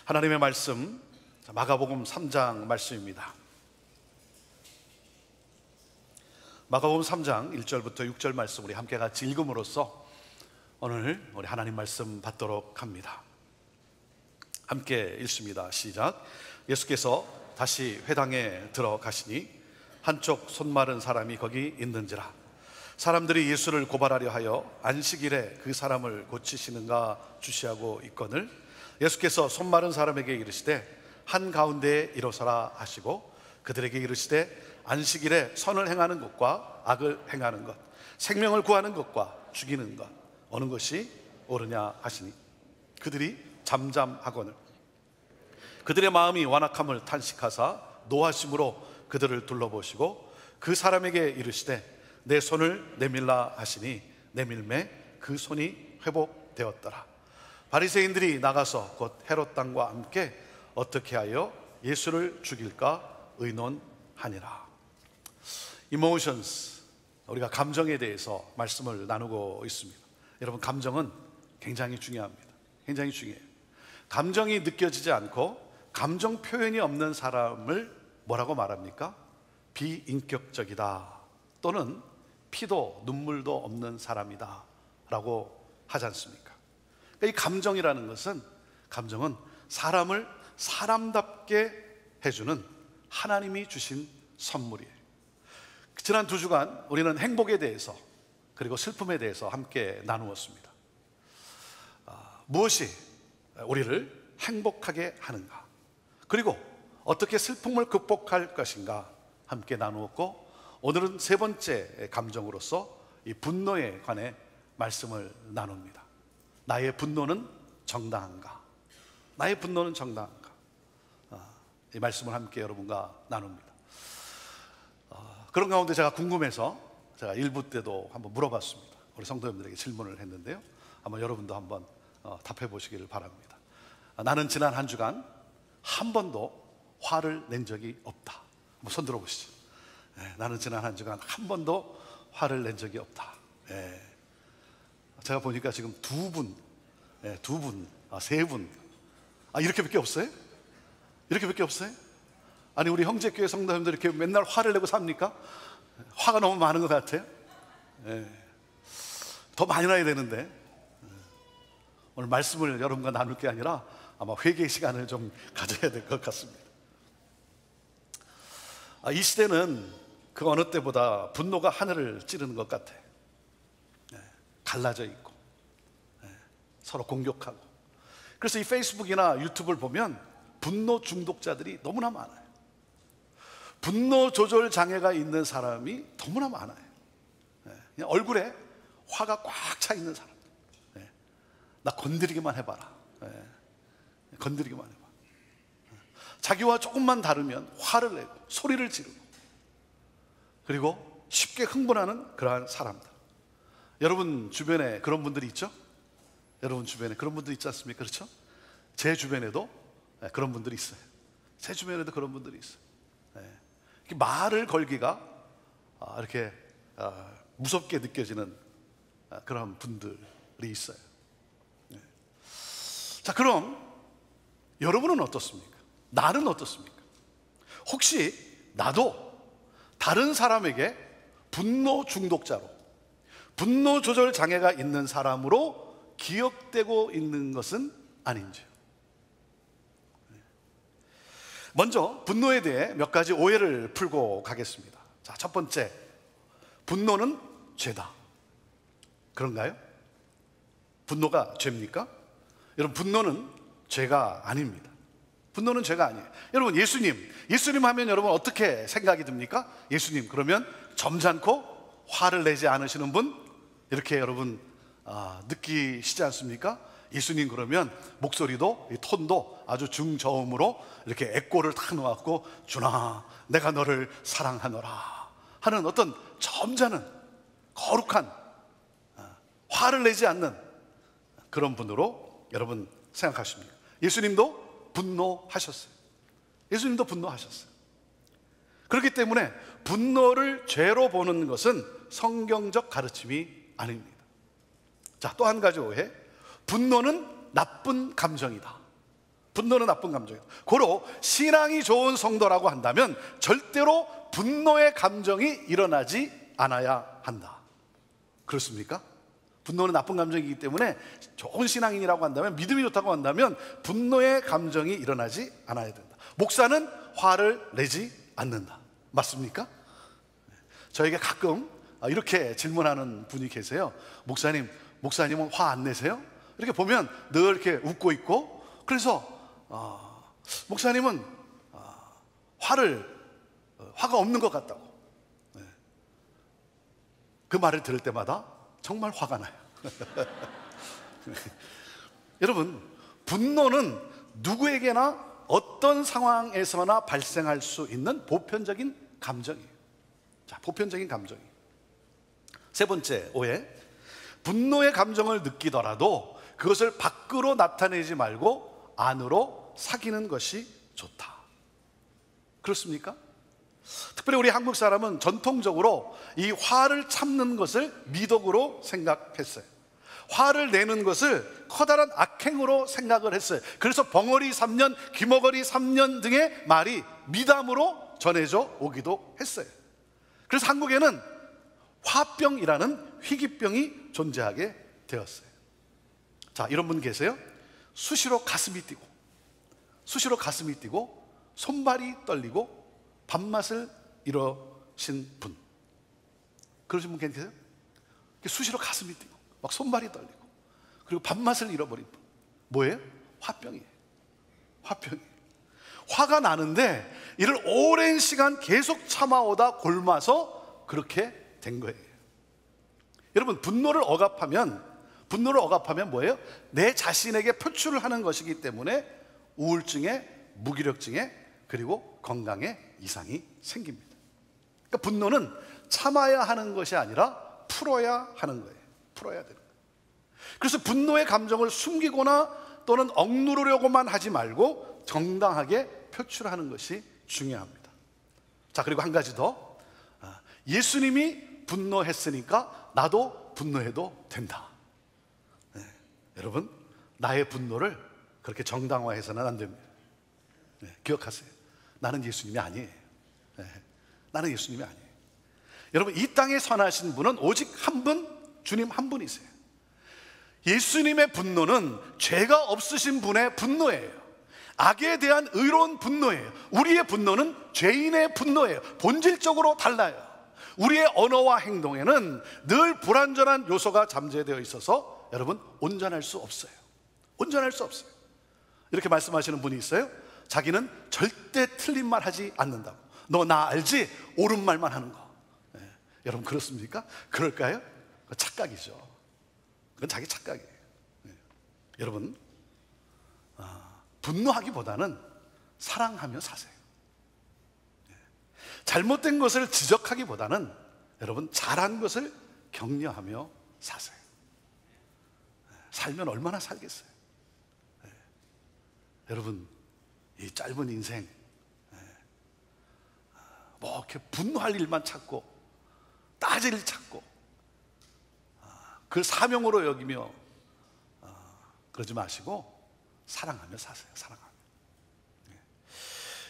하나님의 말씀, 마가복음 3장 말씀입니다. 마가복음 3장 1절부터 6절 말씀 우리 함께 같이 읽음으로써 오늘 우리 하나님 말씀 받도록 합니다. 함께 읽습니다. 시작. 예수께서 다시 회당에 들어가시니 한쪽 손 마른 사람이 거기 있는지라. 사람들이 예수를 고발하려 하여 안식일에 그 사람을 고치시는가 주시하고 있거늘 예수께서 손 마른 사람에게 이르시되 한가운데에 일어서라 하시고 그들에게 이르시되 안식일에 선을 행하는 것과 악을 행하는 것, 생명을 구하는 것과 죽이는 것 어느 것이 옳으냐 하시니 그들이 잠잠하거늘 그들의 마음이 완악함을 탄식하사 노하심으로 그들을 둘러보시고 그 사람에게 이르시되 내 손을 내밀라 하시니 내밀매 그 손이 회복되었더라. 바리새인들이 나가서 곧 헤롯 당과 함께 어떻게 하여 예수를 죽일까 의논하니라. Emotions, 우리가 감정에 대해서 말씀을 나누고 있습니다. 여러분, 감정은 굉장히 중요합니다. 굉장히 중요해요. 감정이 느껴지지 않고 감정 표현이 없는 사람을 뭐라고 말합니까? 비인격적이다, 또는 피도 눈물도 없는 사람이다 라고 하지 않습니까? 이 감정이라는 것은, 감정은 사람을 사람답게 해주는 하나님이 주신 선물이에요. 지난 2주간 우리는 행복에 대해서 그리고 슬픔에 대해서 함께 나누었습니다. 무엇이 우리를 행복하게 하는가, 그리고 어떻게 슬픔을 극복할 것인가 함께 나누었고, 오늘은 세 번째 감정으로서 이 분노에 관해 말씀을 나눕니다. 나의 분노는 정당한가? 나의 분노는 정당한가? 이 말씀을 함께 여러분과 나눕니다. 그런 가운데 제가 궁금해서 제가 1부 때도 한번 물어봤습니다. 우리 성도님들에게 질문을 했는데요, 한번 여러분도 한번 답해 보시기를 바랍니다. 나는 지난 한 주간 한 번도 화를 낸 적이 없다. 한번 손 들어보시죠. 나는 지난 한 주간 한 번도 화를 낸 적이 없다. 제가 보니까 지금 두 분, 세 분, 이렇게밖에 없어요? 이렇게밖에 없어요? 아니, 우리 형제교회 성도님들 이렇게 맨날 화를 내고 삽니까? 화가 너무 많은 것 같아요. 더 많이 나야 되는데, 오늘 말씀을 여러분과 나눌 게 아니라 아마 회개 시간을 좀 가져야 될 것 같습니다. 이 시대는 그 어느 때보다 분노가 하늘을 찌르는 것 같아요. 갈라져 있고 서로 공격하고. 그래서 이 페이스북이나 유튜브를 보면 분노 중독자들이 너무나 많아요. 분노 조절 장애가 있는 사람이 너무나 많아요. 그냥 얼굴에 화가 꽉 차 있는 사람. 나 건드리기만 해봐라. 건드리기만 해봐. 자기와 조금만 다르면 화를 내고 소리를 지르고, 그리고 쉽게 흥분하는 그러한 사람들. 여러분 주변에 그런 분들이 있죠? 여러분 주변에 그런 분들이 있지 않습니까? 그렇죠? 제 주변에도 그런 분들이 있어요. 제 주변에도 그런 분들이 있어요. 말을 걸기가 이렇게 무섭게 느껴지는 그런 분들이 있어요. 자, 그럼 여러분은 어떻습니까? 나는 어떻습니까? 혹시 나도 다른 사람에게 분노 중독자로, 분노 조절 장애가 있는 사람으로 기억되고 있는 것은 아닌지요? 먼저 분노에 대해 몇 가지 오해를 풀고 가겠습니다. 자, 첫 번째, 분노는 죄다. 그런가요? 분노가 죄입니까? 여러분, 분노는 죄가 아닙니다. 분노는 죄가 아니에요. 여러분, 예수님 하면 여러분 어떻게 생각이 듭니까? 예수님 그러면 점잖고 화를 내지 않으시는 분, 이렇게 여러분 느끼시지 않습니까? 예수님 그러면 목소리도, 이 톤도 아주 중저음으로 이렇게 에코를 탁 놓았고, 주나 내가 너를 사랑하노라 하는 어떤 점잖은 거룩한, 화를 내지 않는 그런 분으로 여러분 생각하십니까? 예수님도 분노하셨어요. 예수님도 분노하셨어요. 그렇기 때문에 분노를 죄로 보는 것은 성경적 가르침이 아닙니다. 자, 또 한 가지 오해. 분노는 나쁜 감정이다. 분노는 나쁜 감정이다. 고로 신앙이 좋은 성도라고 한다면 절대로 분노의 감정이 일어나지 않아야 한다. 그렇습니까? 분노는 나쁜 감정이기 때문에 좋은 신앙인이라고 한다면, 믿음이 좋다고 한다면 분노의 감정이 일어나지 않아야 된다. 목사는 화를 내지 않는다. 맞습니까? 저에게 가끔 이렇게 질문하는 분이 계세요. 목사님은 화 안 내세요? 이렇게 보면 늘 이렇게 웃고 있고, 그래서 목사님은 화가 없는 것 같다고. 그 말을 들을 때마다 정말 화가 나요. 여러분, 분노는 누구에게나 어떤 상황에서나 발생할 수 있는 보편적인 감정이에요. 자, 보편적인 감정이에요. 세 번째 오해, 분노의 감정을 느끼더라도 그것을 밖으로 나타내지 말고 안으로 사귀는 것이 좋다. 그렇습니까? 특별히 우리 한국 사람은 전통적으로 이 화를 참는 것을 미덕으로 생각했어요. 화를 내는 것을 커다란 악행으로 생각을 했어요. 그래서 벙어리 3년, 귀머거리 3년 등의 말이 미담으로 전해져 오기도 했어요. 그래서 한국에는 화병이라는 희귀병이 존재하게 되었어요. 자, 이런 분 계세요? 수시로 가슴이 뛰고 손발이 떨리고 밥맛을 잃으신 분, 그러신 분 계세요? 수시로 가슴이 뛰고 막 손발이 떨리고 그리고 밥맛을 잃어버린 분, 뭐예요? 화병이에요. 화가 나는데 이를 오랜 시간 계속 참아오다 골마서 그렇게 된 거예요. 여러분, 분노를 억압하면 뭐예요? 내 자신에게 표출을 하는 것이기 때문에 우울증에, 무기력증에, 그리고 건강에 이상이 생깁니다. 그러니까 분노는 참아야 하는 것이 아니라 풀어야 하는 거예요. 풀어야 되는 거예요. 그래서 분노의 감정을 숨기거나 또는 억누르려고만 하지 말고 정당하게 표출하는 것이 중요합니다. 자, 그리고 한 가지 더, 예수님이 분노했으니까 나도 분노해도 된다. 여러분, 나의 분노를 그렇게 정당화해서는 안 됩니다. 기억하세요. 나는 예수님이 아니에요. 나는 예수님이 아니에요. 여러분, 이 땅에 선하신 분은 오직 한 분, 주님 한 분이세요. 예수님의 분노는 죄가 없으신 분의 분노예요. 악에 대한 의로운 분노예요. 우리의 분노는 죄인의 분노예요. 본질적으로 달라요. 우리의 언어와 행동에는 늘 불완전한 요소가 잠재되어 있어서 여러분, 온전할 수 없어요. 이렇게 말씀하시는 분이 있어요. 자기는 절대 틀린 말 하지 않는다고. 너 나 알지? 옳은 말만 하는 거. 여러분, 그렇습니까? 그럴까요? 그건 착각이죠. 그건 자기 착각이에요. 여러분, 분노하기보다는 사랑하며 사세요. 잘못된 것을 지적하기보다는 여러분, 잘한 것을 격려하며 사세요. 살면 얼마나 살겠어요. 여러분, 이 짧은 인생 뭐 이렇게 분노할 일만 찾고 따질 일 찾고 그걸 사명으로 여기며 그러지 마시고 사랑하며 사세요. 사랑하며.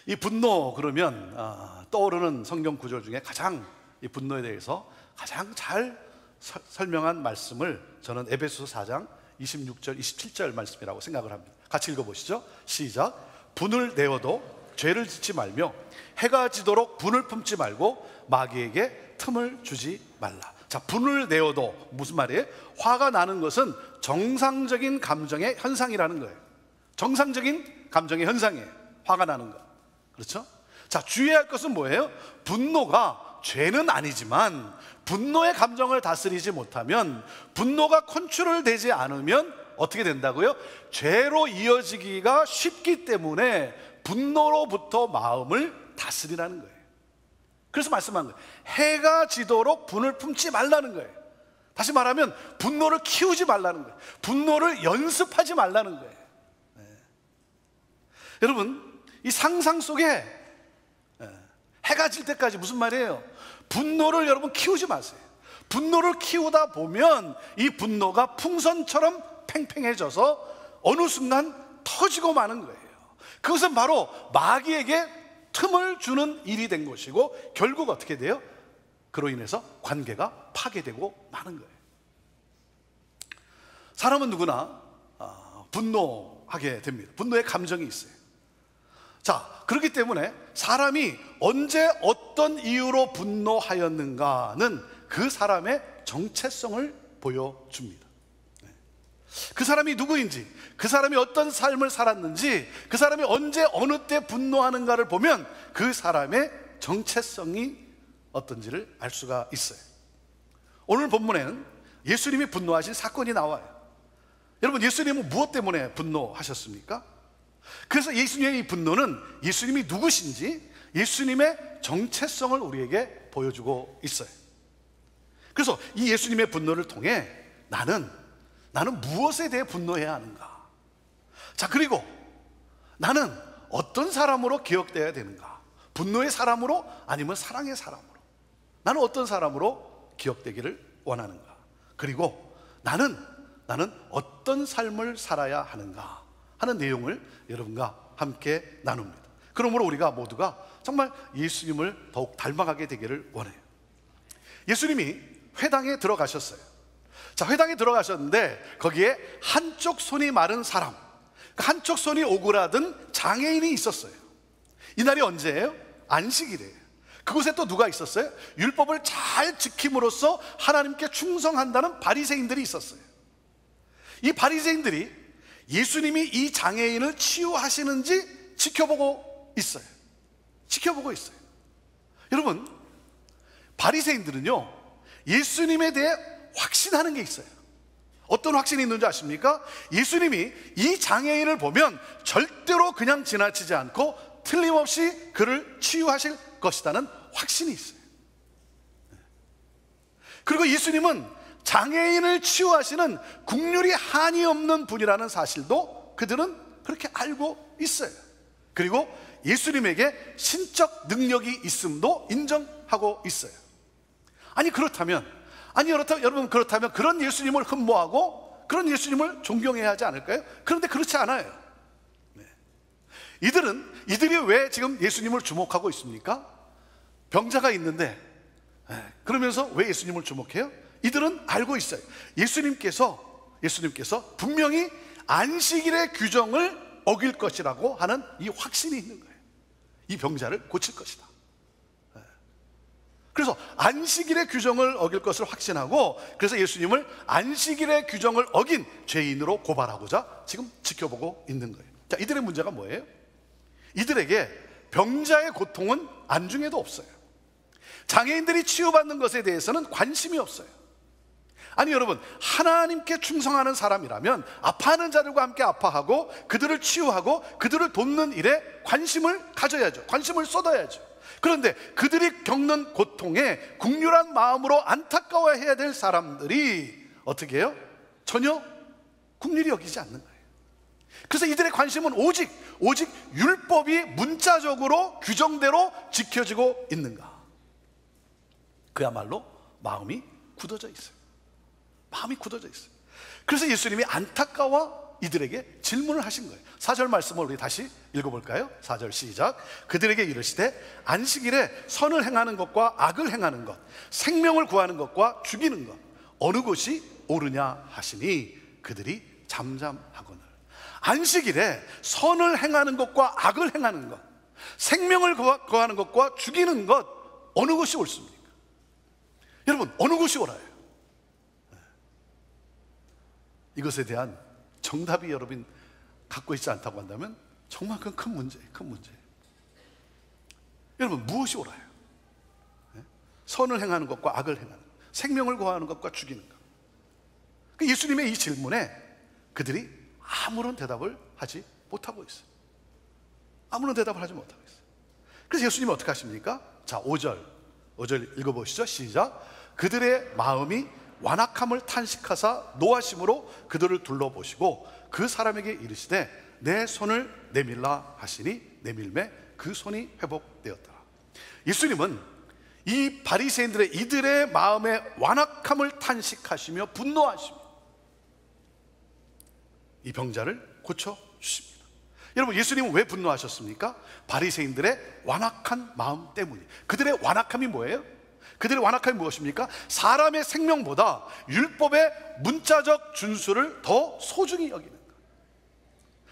이 분노 그러면 떠오르는 성경 구절 중에 가장 이 분노에 대해서 가장 잘 설명한 말씀을 저는 에베소서 4장 26절 27절 말씀이라고 생각을 합니다. 같이 읽어보시죠. 시작. 분을 내어도 죄를 짓지 말며 해가 지도록 분을 품지 말고 마귀에게 틈을 주지 말라. 자, 분을 내어도 무슨 말이에요? 화가 나는 것은 정상적인 감정의 현상이라는 거예요. 정상적인 감정의 현상이에요. 화가 나는 거. 그렇죠? 자, 주의할 것은 뭐예요? 분노가 죄는 아니지만 분노의 감정을 다스리지 못하면, 분노가 컨트롤되지 않으면 어떻게 된다고요? 죄로 이어지기가 쉽기 때문에 분노로부터 마음을 다스리라는 거예요. 그래서 말씀한 거예요. 해가 지도록 분을 품지 말라는 거예요. 다시 말하면 분노를 키우지 말라는 거예요. 분노를 연습하지 말라는 거예요. 여러분, 이 상상 속에 해가 질 때까지 무슨 말이에요? 분노를 여러분 키우지 마세요. 분노를 키우다 보면 이 분노가 풍선처럼 팽팽해져서 어느 순간 터지고 마는 거예요. 그것은 바로 마귀에게 틈을 주는 일이 된 것이고, 결국 어떻게 돼요? 그로 인해서 관계가 파괴되고 마는 거예요. 사람은 누구나 분노하게 됩니다. 분노의 감정이 있어요. 자, 그렇기 때문에 사람이 언제 어떤 이유로 분노하였는가는 그 사람의 정체성을 보여줍니다. 그 사람이 누구인지, 그 사람이 어떤 삶을 살았는지, 그 사람이 언제 어느 때 분노하는가를 보면 그 사람의 정체성이 어떤지를 알 수가 있어요. 오늘 본문에는 예수님이 분노하신 사건이 나와요. 여러분, 예수님은 무엇 때문에 분노하셨습니까? 그래서 예수님의 이 분노는 예수님이 누구신지, 예수님의 정체성을 우리에게 보여주고 있어요. 그래서 이 예수님의 분노를 통해 나는 무엇에 대해 분노해야 하는가? 자, 그리고 나는 어떤 사람으로 기억되어야 되는가? 분노의 사람으로, 아니면 사랑의 사람으로? 나는 어떤 사람으로 기억되기를 원하는가? 그리고 나는 어떤 삶을 살아야 하는가 하는 내용을 여러분과 함께 나눕니다. 그러므로 우리가 모두가 정말 예수님을 더욱 닮아가게 되기를 원해요. 예수님이 회당에 들어가셨어요. 자, 회당에 들어가셨는데 거기에 한쪽 손이 마른 사람, 한쪽 손이 오그라든 장애인이 있었어요. 이날이 언제예요? 안식일이에요. 그곳에 또 누가 있었어요? 율법을 잘 지킴으로써 하나님께 충성한다는 바리새인들이 있었어요. 이 바리새인들이 예수님이 이 장애인을 치유하시는지 지켜보고 있어요. 여러분, 바리새인들은요, 예수님에 대해 확신하는 게 있어요. 어떤 확신이 있는지 아십니까? 예수님이 이 장애인을 보면 절대로 그냥 지나치지 않고 틀림없이 그를 치유하실 것이라는 확신이 있어요. 그리고 예수님은 장애인을 치유하시는 국률이 한이 없는 분이라는 사실도 그들은 그렇게 알고 있어요. 그리고 예수님에게 신적 능력이 있음도 인정하고 있어요. 여러분, 그렇다면 그런 예수님을 흠모하고 그런 예수님을 존경해야 하지 않을까요? 그런데 그렇지 않아요. 이들이 왜 지금 예수님을 주목하고 있습니까? 병자가 있는데 그러면서 왜 예수님을 주목해요? 이들은 알고 있어요. 예수님께서 분명히 안식일의 규정을 어길 것이라고 하는 이 확신이 있는 거예요. 이 병자를 고칠 것이다. 그래서 안식일의 규정을 어길 것을 확신하고, 그래서 예수님을 안식일의 규정을 어긴 죄인으로 고발하고자 지금 지켜보고 있는 거예요. 자, 이들의 문제가 뭐예요? 이들에게 병자의 고통은 안중에도 없어요. 장애인들이 치유받는 것에 대해서는 관심이 없어요. 여러분, 하나님께 충성하는 사람이라면 아파하는 자들과 함께 아파하고 그들을 치유하고 그들을 돕는 일에 관심을 가져야죠. 관심을 쏟아야죠. 그런데 그들이 겪는 고통에 국률한 마음으로 안타까워해야 될 사람들이 어떻게 해요? 전혀 국률이 여기지 않는 거예요. 그래서 이들의 관심은 오직 율법이 문자적으로 규정대로 지켜지고 있는가? 그야말로 마음이 굳어져 있어요. 그래서 예수님이 안타까워 이들에게 질문을 하신 거예요. 4절 말씀을 우리 다시 읽어볼까요? 4절 시작. 그들에게 이르시되 안식일에 선을 행하는 것과 악을 행하는 것, 생명을 구하는 것과 죽이는 것, 어느 것이 옳으냐 하시니 그들이 잠잠하거늘. 안식일에 선을 행하는 것과 악을 행하는 것, 생명을 구하는 것과 죽이는 것, 어느 것이 옳습니까? 여러분, 어느 것이 옳아요? 이것에 대한 정답이 여러분 갖고 있지 않다고 한다면 정말 그건 큰 문제예요. 여러분, 무엇이 옳아요? 선을 행하는 것과 악을 행하는 것, 생명을 구하는 것과 죽이는 것. 예수님의 이 질문에 그들이 아무런 대답을 하지 못하고 있어요. 그래서 예수님이 어떻게 하십니까? 자, 5절 읽어보시죠. 시작. 그들의 마음이 완악함을 탄식하사 노하심으로 그들을 둘러보시고 그 사람에게 이르시되 내 손을 내밀라 하시니 내밀매 그 손이 회복되었더라. 예수님은 이 바리새인들의 이들의 마음의 완악함을 탄식하시며 분노하시며 이 병자를 고쳐주십니다. 여러분, 예수님은 왜 분노하셨습니까? 바리새인들의 완악한 마음 때문이에요. 그들의 완악함이 뭐예요? 그들의 완악함이 무엇입니까? 사람의 생명보다 율법의 문자적 준수를 더 소중히 여기는 거예요.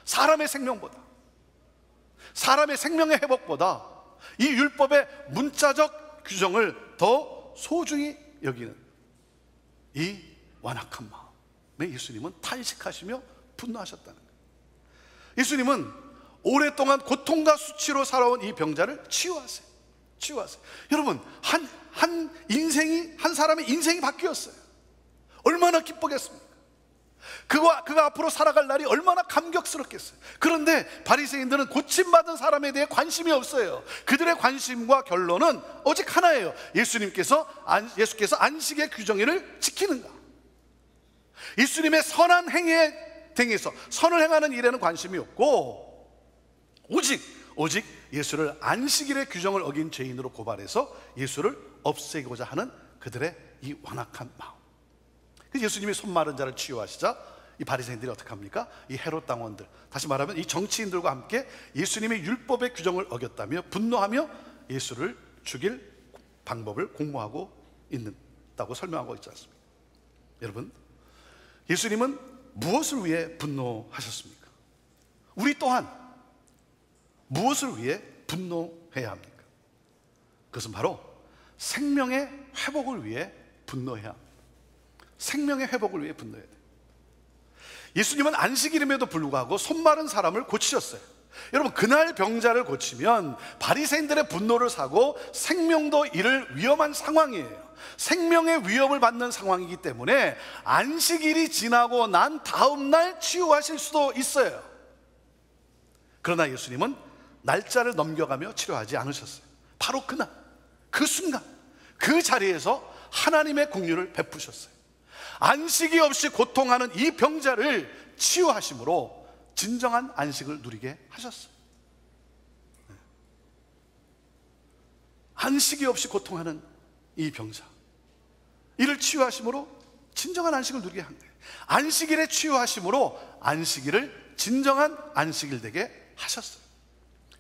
사람의 생명보다, 사람의 생명의 회복보다 이 율법의 문자적 규정을 더 소중히 여기는 이 완악한 마음에 예수님은 탄식하시며 분노하셨다는 거예요. 예수님은 오랫동안 고통과 수치로 살아온 이 병자를 치유하세요. 여러분, 한 사람의 인생이 바뀌었어요. 얼마나 기쁘겠습니까? 그가 앞으로 살아갈 날이 얼마나 감격스럽겠어요. 그런데 바리새인들은 고침받은 사람에 대해 관심이 없어요. 그들의 관심과 결론은 오직 하나예요. 예수께서 안식의 규정을 지키는가. 예수님의 선한 행위에 대해서, 선을 행하는 일에는 관심이 없고 오직 예수를 안식일의 규정을 어긴 죄인으로 고발해서 예수를 없애고자 하는 그들의 이 완악한 마음. 예수님이 손 마른 자를 치유하시자 이 바리새인들이 어떻게 합니까? 이 헤롯 당원들, 다시 말하면 이 정치인들과 함께 예수님의 율법의 규정을 어겼다며 분노하며 예수를 죽일 방법을 공모하고 있다고 설명하고 있지 않습니까? 여러분, 예수님은 무엇을 위해 분노하셨습니까? 우리 또한 무엇을 위해 분노해야 합니까? 그것은 바로 생명의 회복을 위해 분노해야 합니다. 생명의 회복을 위해 분노해야 돼요. 예수님은 안식일임에도 불구하고 손 마른 사람을 고치셨어요. 여러분, 그날 병자를 고치면 바리새인들의 분노를 사고 생명도 잃을 위험한 상황이에요. 생명의 위협을 받는 상황이기 때문에 안식일이 지나고 난 다음 날 치유하실 수도 있어요. 그러나 예수님은 날짜를 넘겨가며 치료하지 않으셨어요. 바로 그날, 그 순간, 그 자리에서 하나님의 긍휼을 베푸셨어요. 안식이 없이 고통하는 이 병자를 치유하심으로 진정한 안식을 누리게 하셨어요. 안식이 없이 고통하는 이 병자, 이를 치유하심으로 진정한 안식을 누리게 한 거예요. 안식일에 치유하심으로 안식일을 진정한 안식일 되게 하셨어요.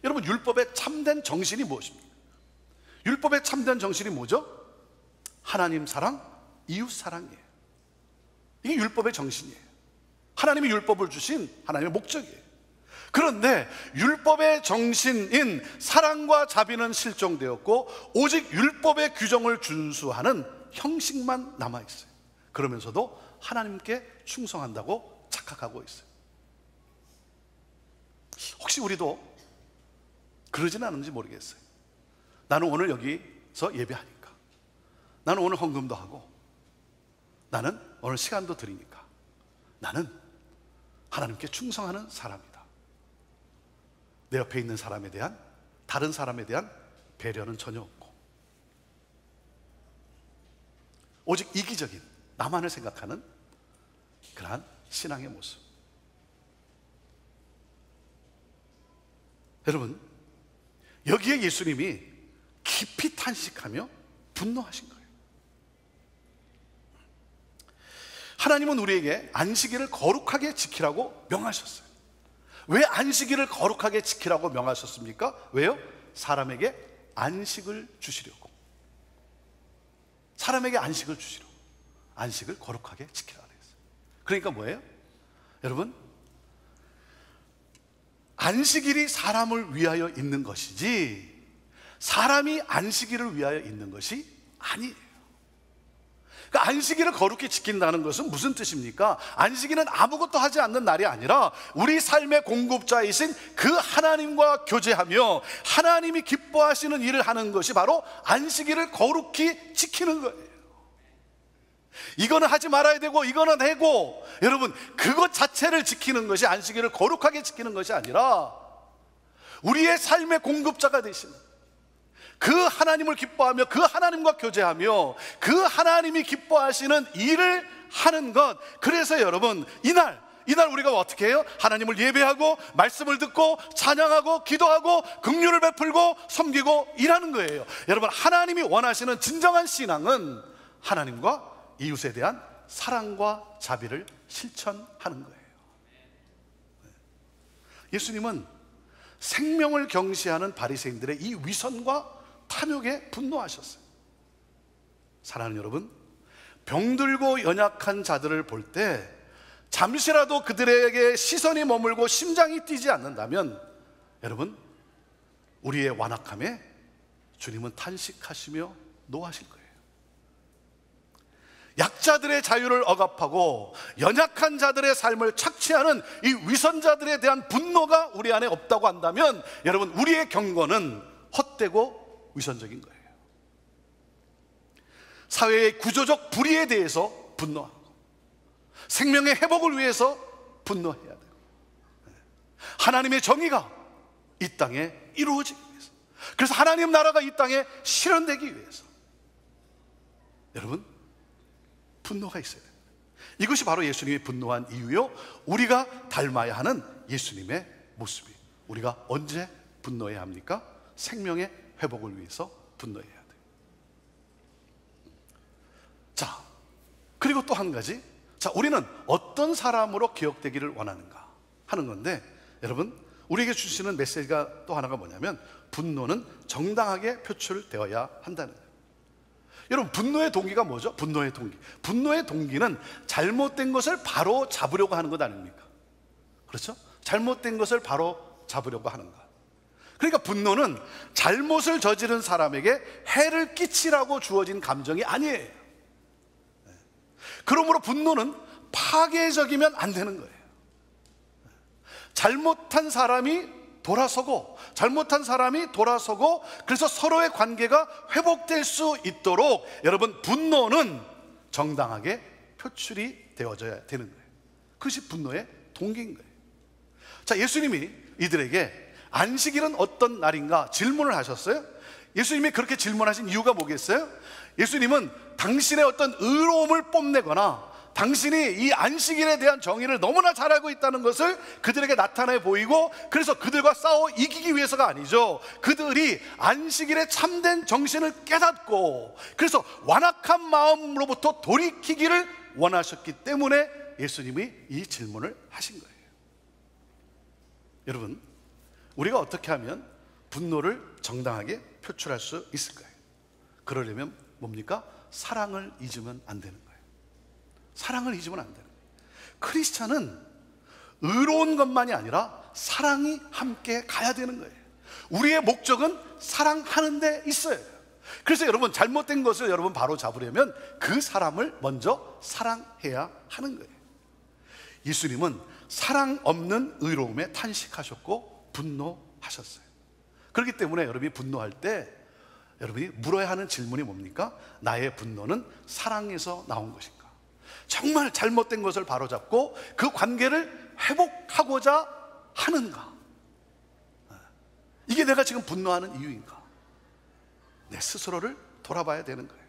여러분, 율법의 참된 정신이 무엇입니까? 율법의 참된 정신이 뭐죠? 하나님 사랑, 이웃 사랑이에요. 이게 율법의 정신이에요. 하나님이 율법을 주신 하나님의 목적이에요. 그런데 율법의 정신인 사랑과 자비는 실종되었고 오직 율법의 규정을 준수하는 형식만 남아있어요. 그러면서도 하나님께 충성한다고 착각하고 있어요. 혹시 우리도 그러지는 않은지 모르겠어요. 나는 오늘 여기서 예배하니까, 나는 오늘 헌금도 하고, 나는 오늘 시간도 드리니까 나는 하나님께 충성하는 사람이다. 내 옆에 있는 사람에 대한, 다른 사람에 대한 배려는 전혀 없고 오직 이기적인 나만을 생각하는 그러한 신앙의 모습. 여러분, 여기에 예수님이 깊이 탄식하며 분노하신 거예요. 하나님은 우리에게 안식일을 거룩하게 지키라고 명하셨어요. 왜 안식일을 거룩하게 지키라고 명하셨습니까? 왜요? 사람에게 안식을 주시려고. 사람에게 안식을 주시려고. 안식을 거룩하게 지키라고 했어요. 그러니까 뭐예요? 여러분, 안식일이 사람을 위하여 있는 것이지 사람이 안식일을 위하여 있는 것이 아니에요. 그러니까 안식일을 거룩히 지킨다는 것은 무슨 뜻입니까? 안식일은 아무것도 하지 않는 날이 아니라 우리 삶의 공급자이신 그 하나님과 교제하며 하나님이 기뻐하시는 일을 하는 것이 바로 안식일을 거룩히 지키는 거예요. 이거는 하지 말아야 되고 이거는 해고, 여러분, 그것 자체를 지키는 것이 안식일을 거룩하게 지키는 것이 아니라 우리의 삶의 공급자가 되시는 그 하나님을 기뻐하며 그 하나님과 교제하며 그 하나님이 기뻐하시는 일을 하는 것. 그래서 여러분, 이날 우리가 어떻게 해요? 하나님을 예배하고 말씀을 듣고 찬양하고 기도하고 긍휼을 베풀고 섬기고 일하는 거예요. 여러분, 하나님이 원하시는 진정한 신앙은 하나님과 이웃에 대한 사랑과 자비를 실천하는 거예요. 예수님은 생명을 경시하는 바리새인들의 이 위선과 탐욕에 분노하셨어요. 사랑하는 여러분, 병들고 연약한 자들을 볼 때 잠시라도 그들에게 시선이 머물고 심장이 뛰지 않는다면 여러분, 우리의 완악함에 주님은 탄식하시며 노하실 거예요. 약자들의 자유를 억압하고 연약한 자들의 삶을 착취하는 이 위선자들에 대한 분노가 우리 안에 없다고 한다면 여러분, 우리의 경건은 헛되고 위선적인 거예요. 사회의 구조적 불의에 대해서 분노하고 생명의 회복을 위해서 분노해야 돼요. 하나님의 정의가 이 땅에 이루어지기 위해서, 그래서 하나님 나라가 이 땅에 실현되기 위해서 여러분, 분노가 있어야 돼요. 이것이 바로 예수님이 분노한 이유요, 우리가 닮아야 하는 예수님의 모습이에요. 우리가 언제 분노해야 합니까? 생명의 회복을 위해서 분노해야 돼요. 자, 그리고 또 한 가지, 자, 우리는 어떤 사람으로 기억되기를 원하는가 하는 건데, 여러분, 우리에게 주시는 메시지가 또 하나가 뭐냐면 분노는 정당하게 표출되어야 한다는 거예요. 여러분, 분노의 동기가 뭐죠? 분노의 동기, 분노의 동기는 잘못된 것을 바로 잡으려고 하는 것 아닙니까? 그렇죠? 잘못된 것을 바로 잡으려고 하는 것. 그러니까 분노는 잘못을 저지른 사람에게 해를 끼치라고 주어진 감정이 아니에요. 그러므로 분노는 파괴적이면 안 되는 거예요. 잘못한 사람이 돌아서고 그래서 서로의 관계가 회복될 수 있도록 여러분, 분노는 정당하게 표출이 되어져야 되는 거예요. 그것이 분노의 동기인 거예요. 자, 예수님이 이들에게 안식일은 어떤 날인가 질문을 하셨어요. 예수님이 그렇게 질문하신 이유가 뭐겠어요? 예수님은 당신의 어떤 의로움을 뽐내거나 당신이 이 안식일에 대한 정의를 너무나 잘 알고 있다는 것을 그들에게 나타내 보이고, 그래서 그들과 싸워 이기기 위해서가 아니죠. 그들이 안식일의 참된 정신을 깨닫고 그래서 완악한 마음으로부터 돌이키기를 원하셨기 때문에 예수님이 이 질문을 하신 거예요. 여러분, 우리가 어떻게 하면 분노를 정당하게 표출할 수 있을까요? 그러려면 뭡니까? 사랑을 잊으면 안 되는 거예요. 사랑을 잊으면 안 되는 거예요. 크리스찬은 의로운 것만이 아니라 사랑이 함께 가야 되는 거예요. 우리의 목적은 사랑하는 데 있어요. 그래서 여러분, 잘못된 것을 여러분 바로 잡으려면 그 사람을 먼저 사랑해야 하는 거예요. 예수님은 사랑 없는 의로움에 탄식하셨고 분노하셨어요. 그렇기 때문에 여러분이 분노할 때 여러분이 물어야 하는 질문이 뭡니까? 나의 분노는 사랑에서 나온 것인가? 정말 잘못된 것을 바로잡고 그 관계를 회복하고자 하는가? 이게 내가 지금 분노하는 이유인가? 내 스스로를 돌아봐야 되는 거예요.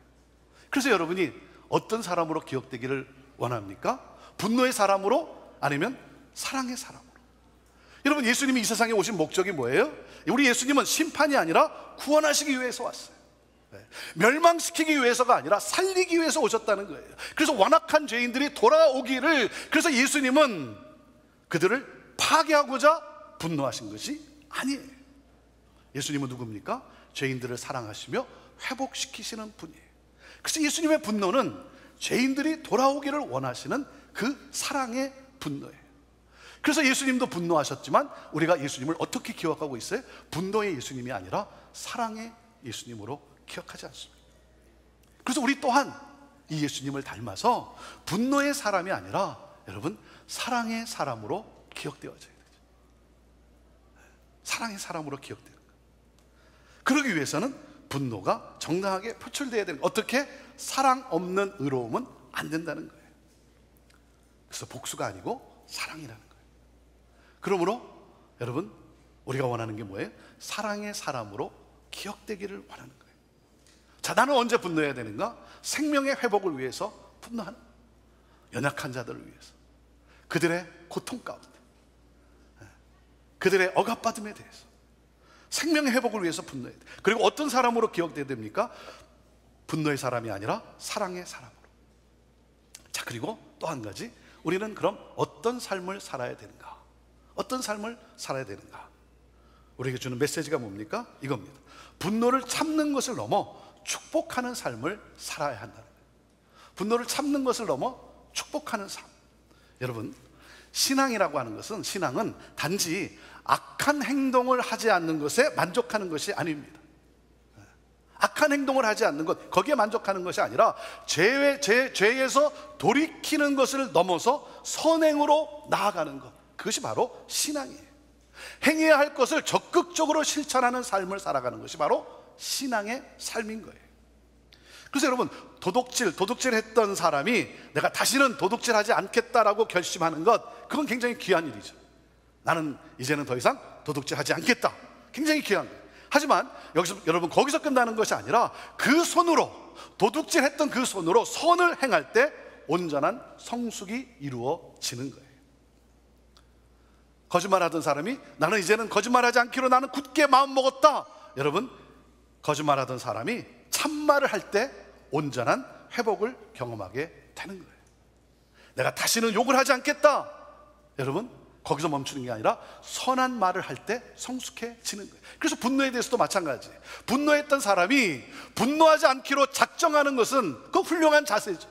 그래서 여러분이 어떤 사람으로 기억되기를 원합니까? 분노의 사람으로, 아니면 사랑의 사람으로? 여러분, 예수님이 이 세상에 오신 목적이 뭐예요? 우리 예수님은 심판이 아니라 구원하시기 위해서 왔어요. 멸망시키기 위해서가 아니라 살리기 위해서 오셨다는 거예요. 그래서 완악한 죄인들이 돌아오기를, 그래서 예수님은 그들을 파괴하고자 분노하신 것이 아니에요. 예수님은 누굽니까? 죄인들을 사랑하시며 회복시키시는 분이에요. 그래서 예수님의 분노는 죄인들이 돌아오기를 원하시는 그 사랑의 분노예요. 그래서 예수님도 분노하셨지만 우리가 예수님을 어떻게 기억하고 있어요? 분노의 예수님이 아니라 사랑의 예수님으로 기억하지 않습니다. 그래서 우리 또한 이 예수님을 닮아서 분노의 사람이 아니라 여러분, 사랑의 사람으로 기억되어져야 되죠. 사랑의 사람으로 기억되는 거예요. 그러기 위해서는 분노가 정당하게 표출되어야 되는 거예요. 어떻게? 사랑 없는 의로움은 안 된다는 거예요. 그래서 복수가 아니고 사랑이라는 거예요. 그러므로 여러분, 우리가 원하는 게 뭐예요? 사랑의 사람으로 기억되기를 원하는 거예요. 자, 나는 언제 분노해야 되는가? 생명의 회복을 위해서 분노하는 거예요. 연약한 자들을 위해서, 그들의 고통 가운데, 그들의 억압받음에 대해서 생명의 회복을 위해서 분노해야 돼요. 그리고 어떤 사람으로 기억돼야 됩니까? 분노의 사람이 아니라 사랑의 사람으로. 자, 그리고 또 한 가지, 우리는 그럼 어떤 삶을 살아야 되는가? 어떤 삶을 살아야 되는가? 우리에게 주는 메시지가 뭡니까? 이겁니다. 분노를 참는 것을 넘어 축복하는 삶을 살아야 한다는 거예요. 분노를 참는 것을 넘어 축복하는 삶. 여러분, 신앙이라고 하는 것은, 신앙은 단지 악한 행동을 하지 않는 것에 만족하는 것이 아닙니다. 악한 행동을 하지 않는 것, 거기에 만족하는 것이 아니라 죄에서 돌이키는 것을 넘어서 선행으로 나아가는 것, 그것이 바로 신앙이에요. 행해야 할 것을 적극적으로 실천하는 삶을 살아가는 것이 바로 신앙의 삶인 거예요. 그래서 여러분, 도둑질 했던 사람이 내가 다시는 도둑질하지 않겠다라고 결심하는 것, 그건 굉장히 귀한 일이죠. 나는 이제는 더 이상 도둑질하지 않겠다, 굉장히 귀한 거예요. 하지만 여기서 여러분, 거기서 끝나는 것이 아니라 그 손으로, 도둑질했던 그 손으로 선을 행할 때 온전한 성숙이 이루어지는 거예요. 거짓말하던 사람이 나는 이제는 거짓말하지 않기로 나는 굳게 마음 먹었다. 여러분, 거짓말하던 사람이 참말을 할 때 온전한 회복을 경험하게 되는 거예요. 내가 다시는 욕을 하지 않겠다. 여러분, 거기서 멈추는 게 아니라 선한 말을 할 때 성숙해지는 거예요. 그래서 분노에 대해서도 마찬가지예요. 분노했던 사람이 분노하지 않기로 작정하는 것은 그 훌륭한 자세죠.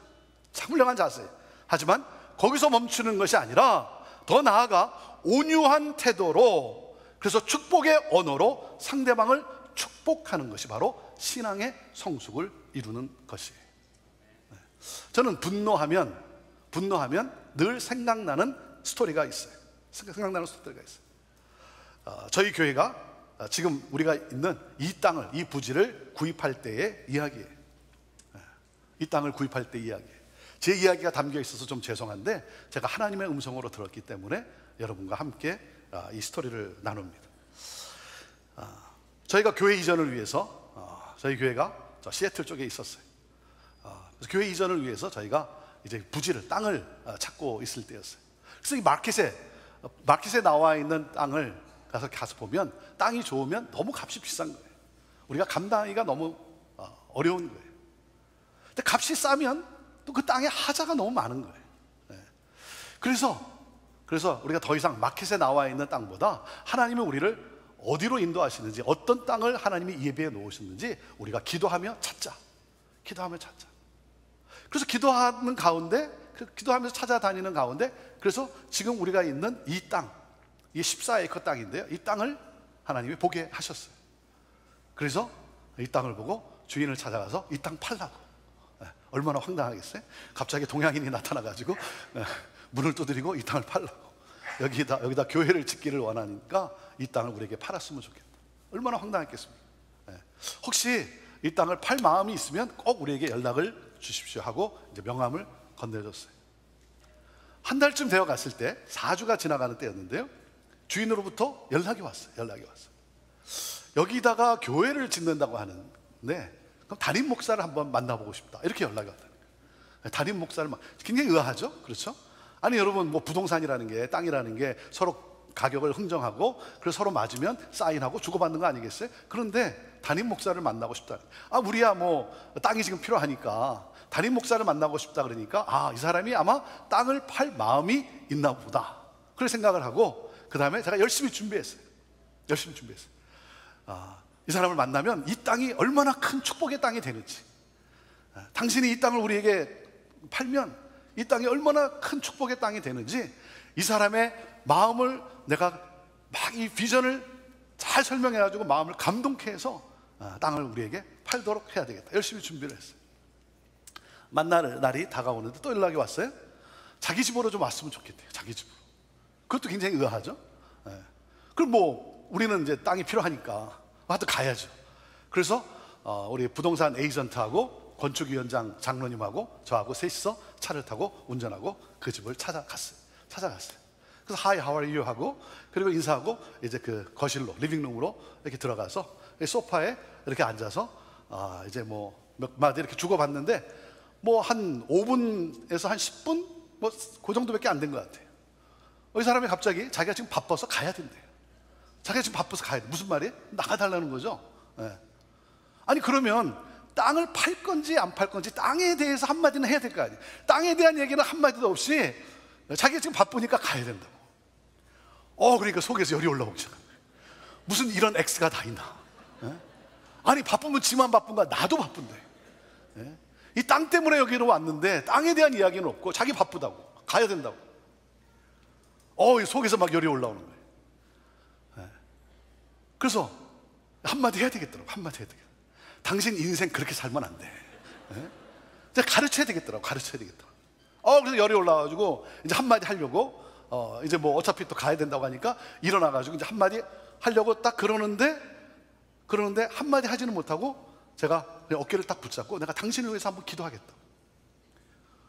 참 훌륭한 자세예요. 하지만 거기서 멈추는 것이 아니라 더 나아가 온유한 태도로, 그래서 축복의 언어로 상대방을 축복하는 것이 바로 신앙의 성숙을 이루는 것이에요. 저는 분노하면 늘 생각나는 스토리가 있어요. 생각나는 스토리가 있어요. 저희 교회가 지금 우리가 있는 이 땅을, 이 부지를 구입할 때의 이야기예요. 이 땅을 구입할 때 이야기예요. 제 이야기가 담겨 있어서 좀 죄송한데, 제가 하나님의 음성으로 들었기 때문에 여러분과 함께 이 스토리를 나눕니다. 저희가 교회 이전을 위해서, 저희 교회가 저 시애틀 쪽에 있었어요. 그래서 교회 이전을 위해서 저희가 이제 부지를, 땅을 찾고 있을 때였어요. 그래서 이 마켓에 나와 있는 땅을 가서 보면, 땅이 좋으면 너무 값이 비싼 거예요. 우리가 감당하기가 너무 어려운 거예요. 근데 값이 싸면 또 그 땅에 하자가 너무 많은 거예요. 그래서 우리가 더 이상 마켓에 나와 있는 땅보다 하나님은 우리를 어디로 인도하시는지, 어떤 땅을 하나님이 예비해 놓으셨는지 우리가 기도하며 찾자. 그래서 기도하는 가운데, 기도하면서 찾아다니는 가운데, 그래서 지금 우리가 있는 이 땅, 이 14에이커 땅인데요, 이 땅을 하나님이 보게 하셨어요. 그래서 이 땅을 보고 주인을 찾아가서 이 땅 팔라고. 얼마나 황당하겠어요? 갑자기 동양인이 나타나가지고 문을 두드리고 이 땅을 팔라고, 여기다 교회를 짓기를 원하니까 이 땅을 우리에게 팔았으면 좋겠다. 얼마나 황당했겠습니까? 혹시 이 땅을 팔 마음이 있으면 꼭 우리에게 연락을 주십시오 하고 이제 명함을 건네줬어요. 한 달쯤 되어 갔을 때, 4주가 지나가는 때였는데요, 주인으로부터 연락이 왔어요. 여기다가 교회를 짓는다고 하는데, 그럼 담임 목사를 한번 만나보고 싶다, 이렇게 연락이 왔다는 거예요. 담임 목사를 굉장히 의아하죠? 그렇죠? 아니 여러분, 뭐 부동산이라는 게, 땅이라는 게 서로 가격을 흥정하고, 그래서 서로 맞으면 사인하고 주고받는 거 아니겠어요? 그런데 담임 목사를 만나고 싶다. 우리야 뭐 땅이 지금 필요하니까 담임 목사를 만나고 싶다 그러니까, 이 사람이 아마 땅을 팔 마음이 있나 보다, 그런 생각을 하고, 그 다음에 제가 열심히 준비했어요. 이 사람을 만나면 이 땅이 얼마나 큰 축복의 땅이 되는지, 당신이 이 땅을 우리에게 팔면 이 땅이 얼마나 큰 축복의 땅이 되는지, 이 사람의 마음을 내가 막 이 비전을 잘 설명해가지고 마음을 감동케 해서 땅을 우리에게 팔도록 해야 되겠다, 열심히 준비를 했어요. 만날 날이 다가오는데 또 연락이 왔어요. 자기 집으로 좀 왔으면 좋겠대요. 자기 집으로. 그것도 굉장히 의아하죠. 그럼 뭐 우리는 이제 땅이 필요하니까 하여튼 가야죠. 그래서 우리 부동산 에이전트하고 건축위원장 장로님하고 저하고 셋이서 차를 타고 운전하고 그 집을 찾아갔어요. 그래서 Hi, how are you? 하고, 그리고 인사하고 이제 그 거실로, 리빙룸으로 이렇게 들어가서 소파에 이렇게 앉아서 이제 뭐 몇 마디 이렇게 주고받는데, 뭐 한 5분에서 한 10분 뭐 그 정도밖에 안 된 것 같아요. 이 사람이 갑자기 자기가 지금 바빠서 가야 된대요. 무슨 말이에요? 나가달라는 거죠. 아니 그러면 땅을 팔 건지 안 팔 건지 땅에 대해서 한마디는 해야 될 거 아니에요. 땅에 대한 얘기는 한마디도 없이 자기가 지금 바쁘니까 가야 된다고. 그러니까 속에서 열이 올라오기 시작합니다. 무슨 이런 X가 다 있나? 예? 아니 바쁘면 지만 바쁜가? 나도 바쁜데. 예? 이 땅 때문에 여기로 왔는데 땅에 대한 이야기는 없고 자기 바쁘다고 가야 된다고. 속에서 막 열이 올라오는 거예요. 예? 그래서 한마디 해야 되겠더라고. 한마디 해야 되겠다. 당신 인생 그렇게 살면 안 돼. 예? 이제 가르쳐야 되겠더라고. 가르쳐야 되겠더라고. 그래서 열이 올라와가지고 이제 한마디 하려고 이제 뭐 어차피 또 가야 된다고 하니까 일어나가지고 이제 한마디 하려고 딱 그러는데 한마디 하지는 못하고 제가 그냥 어깨를 딱 붙잡고 내가 당신을 위해서 한번 기도하겠다.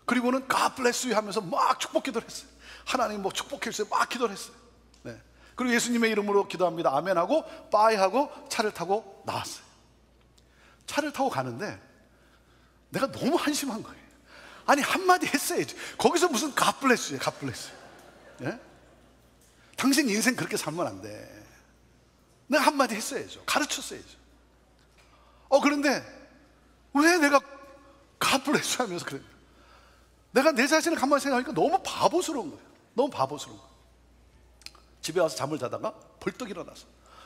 그리고는 God bless you 하면서 막 축복 기도를 했어요. 하나님 뭐 축복해 주세요. 막 기도를 했어요. 네. 그리고 예수님의 이름으로 기도합니다. 아멘 하고 빠이 하고 차를 타고 나왔어요. 차를 타고 가는데 내가 너무 한심한 거예요. 아니 한마디 했어야지. 거기서 무슨 God bless you예요. God bless you. 예? 당신 인생 그렇게 살면 안 돼. 내가 한마디 했어야죠. 가르쳤어야죠. 그런데 왜 내가 God bless you 하면서 그래? 내가 내 자신을 가만히 생각하니까 너무 바보스러운 거예요. 너무 바보스러운 거예요. 집에 와서 잠을 자다가 벌떡 일어나서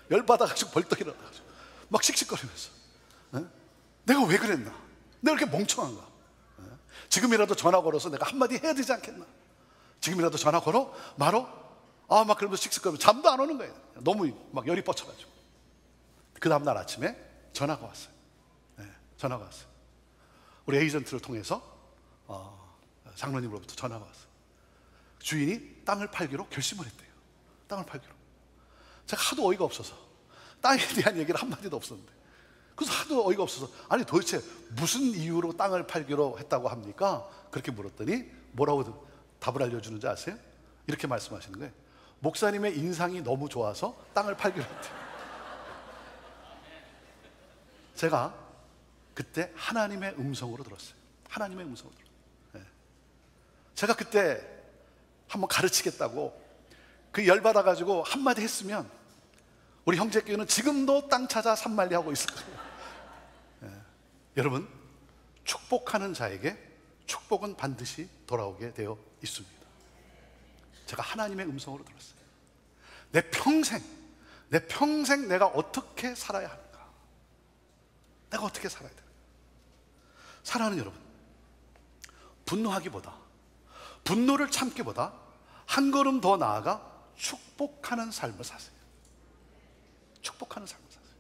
열받아가지고 벌떡 일어나가지고 막 씩씩거리면서 내가 왜 그랬나? 내가 이렇게 멍청한가? 지금이라도 전화 걸어서 내가 한마디 해야 되지 않겠나? 지금이라도 전화 걸어? 말어? 막 그러면서 씩씩거리면서 잠도 안 오는 거예요. 너무 막 열이 뻗쳐가지고. 그 다음날 아침에 전화가 왔어요. 전화가 왔어요. 우리 에이전트를 통해서 장로님으로부터 전화가 왔어요. 주인이 땅을 팔기로 결심을 했대요. 땅을 팔기로. 제가 하도 어이가 없어서 땅에 대한 얘기를 한마디도 없었는데, 그래서 하도 어이가 없어서 아니 도대체 무슨 이유로 땅을 팔기로 했다고 합니까? 그렇게 물었더니 뭐라고 답을 알려주는지 아세요? 이렇게 말씀하시는 거예요. 목사님의 인상이 너무 좋아서 땅을 팔기로 했대요. 제가 그때 하나님의 음성으로 들었어요. 하나님의 음성으로 들었어요. 제가 그때 한번 가르치겠다고 그 열받아가지고 한마디 했으면 우리 형제교회는 지금도 땅 찾아 산만리하고 있을 거예요. 여러분, 축복하는 자에게 축복은 반드시 돌아오게 되어 있습니다. 제가 하나님의 음성으로 들었어요. 내 평생 내가 어떻게 살아야 하는가? 내가 어떻게 살아야 되는가? 사랑하는 여러분, 분노하기보다, 분노를 참기보다 한 걸음 더 나아가 축복하는 삶을 사세요. 축복하는 삶을 사세요.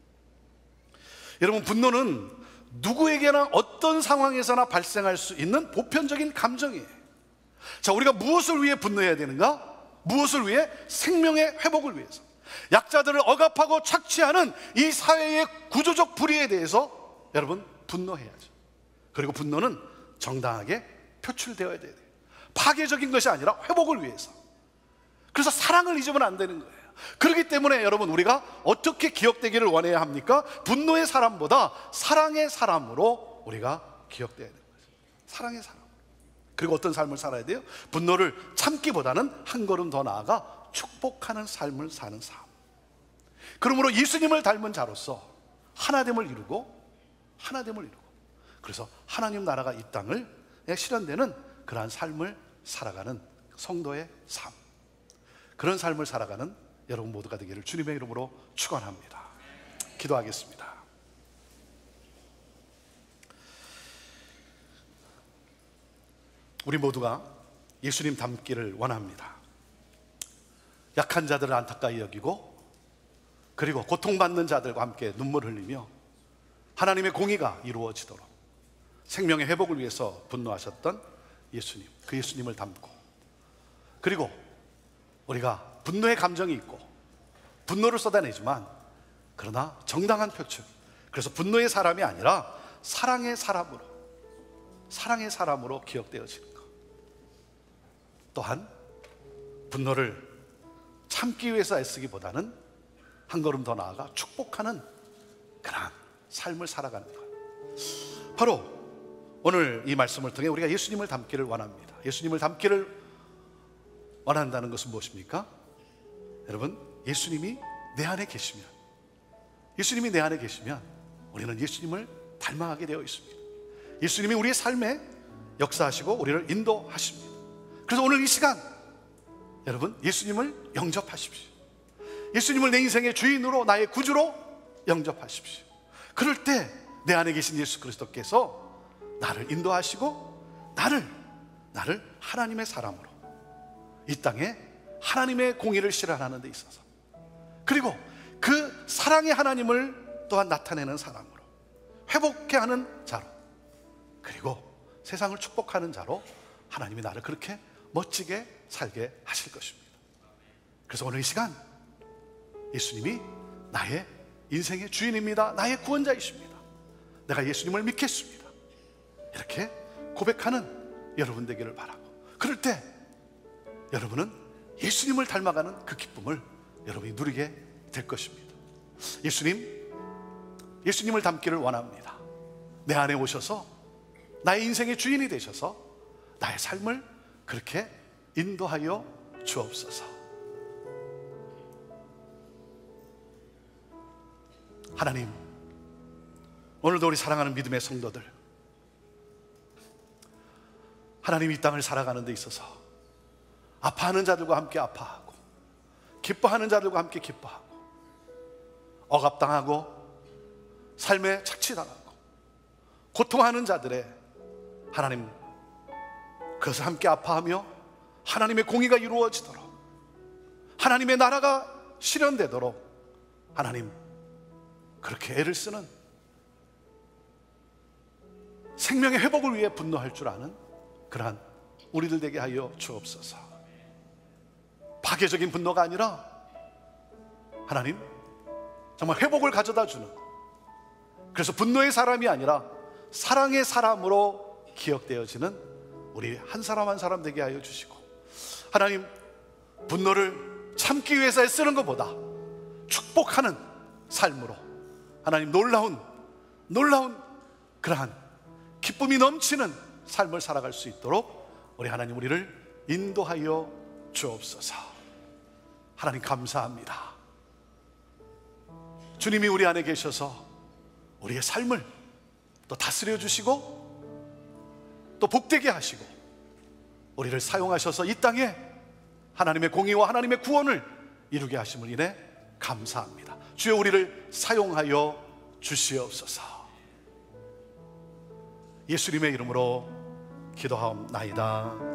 여러분, 분노는 누구에게나 어떤 상황에서나 발생할 수 있는 보편적인 감정이에요. 자, 우리가 무엇을 위해 분노해야 되는가? 무엇을 위해? 생명의 회복을 위해서. 약자들을 억압하고 착취하는 이 사회의 구조적 불의에 대해서 여러분 분노해야죠. 그리고 분노는 정당하게 표출되어야 돼요. 파괴적인 것이 아니라 회복을 위해서. 그래서 사랑을 잊으면 안 되는 거예요. 그렇기 때문에 여러분, 우리가 어떻게 기억되기를 원해야 합니까? 분노의 사람보다 사랑의 사람으로 우리가 기억되어야 되는 거죠. 사랑의 사람. 그리고 어떤 삶을 살아야 돼요? 분노를 참기보다는 한 걸음 더 나아가 축복하는 삶을 사는 삶. 그러므로 예수님을 닮은 자로서 하나됨을 이루고 그래서 하나님 나라가 이 땅을 실현되는 그러한 삶을 살아가는 성도의 삶, 그런 삶을 살아가는 여러분 모두가 되기를 주님의 이름으로 축원합니다. 기도하겠습니다. 우리 모두가 예수님 닮기를 원합니다. 약한 자들을 안타까이 여기고, 그리고 고통받는 자들과 함께 눈물 흘리며 하나님의 공의가 이루어지도록 생명의 회복을 위해서 분노하셨던 예수님, 그 예수님을 닮고, 그리고 우리가 분노의 감정이 있고 분노를 쏟아내지만 그러나 정당한 표출, 그래서 분노의 사람이 아니라 사랑의 사람으로 기억되어지는 것. 또한 분노를 참기 위해서 애쓰기보다는 한 걸음 더 나아가 축복하는 그런 삶을 살아가는 것. 바로 오늘 이 말씀을 통해 우리가 예수님을 닮기를 원합니다. 예수님을 닮기를 원한다는 것은 무엇입니까? 여러분, 예수님이 내 안에 계시면 우리는 예수님을 닮아가게 되어 있습니다. 예수님이 우리의 삶에 역사하시고 우리를 인도하십니다. 그래서 오늘 이 시간 여러분 예수님을 영접하십시오. 예수님을 내 인생의 주인으로, 나의 구주로 영접하십시오. 그럴 때 내 안에 계신 예수 그리스도께서 나를 인도하시고 나를 하나님의 사람으로, 이 땅에 하나님의 공의를 실현하는 데 있어서, 그리고 그 사랑의 하나님을 또한 나타내는 사람으로, 회복케 하는 자로, 그리고 세상을 축복하는 자로 하나님이 나를 그렇게 멋지게 살게 하실 것입니다. 그래서 오늘 이 시간 예수님이 나의 인생의 주인입니다, 나의 구원자이십니다, 내가 예수님을 믿겠습니다, 이렇게 고백하는 여러분 되기를 바라고, 그럴 때 여러분은 예수님을 닮아가는 그 기쁨을 여러분이 누리게 될 것입니다. 예수님을 닮기를 원합니다. 내 안에 오셔서 나의 인생의 주인이 되셔서 나의 삶을 그렇게 인도하여 주옵소서. 하나님, 오늘도 우리 사랑하는 믿음의 성도들, 하나님 이 땅을 살아가는 데 있어서 아파하는 자들과 함께 아파하고, 기뻐하는 자들과 함께 기뻐하고, 억압당하고 삶에 착취당하고 고통하는 자들의 하나님, 그것을 함께 아파하며 하나님의 공의가 이루어지도록, 하나님의 나라가 실현되도록 하나님 그렇게 애를 쓰는, 생명의 회복을 위해 분노할 줄 아는 그러한 우리들 되게 하여 주옵소서. 파괴적인 분노가 아니라 하나님 정말 회복을 가져다 주는, 그래서 분노의 사람이 아니라 사랑의 사람으로 기억되어지는 우리 한 사람 한 사람 되게 하여 주시고, 하나님 분노를 참기 위해서 쓰는 것보다 축복하는 삶으로 하나님 놀라운 그러한 기쁨이 넘치는 삶을 살아갈 수 있도록 우리 하나님 우리를 인도하여 주옵소서. 하나님 감사합니다. 주님이 우리 안에 계셔서 우리의 삶을 또 다스려 주시고 또 복되게 하시고 우리를 사용하셔서 이 땅에 하나님의 공의와 하나님의 구원을 이루게 하심을 인해 감사합니다. 주여 우리를 사용하여 주시옵소서. 예수님의 이름으로 기도하옵나이다.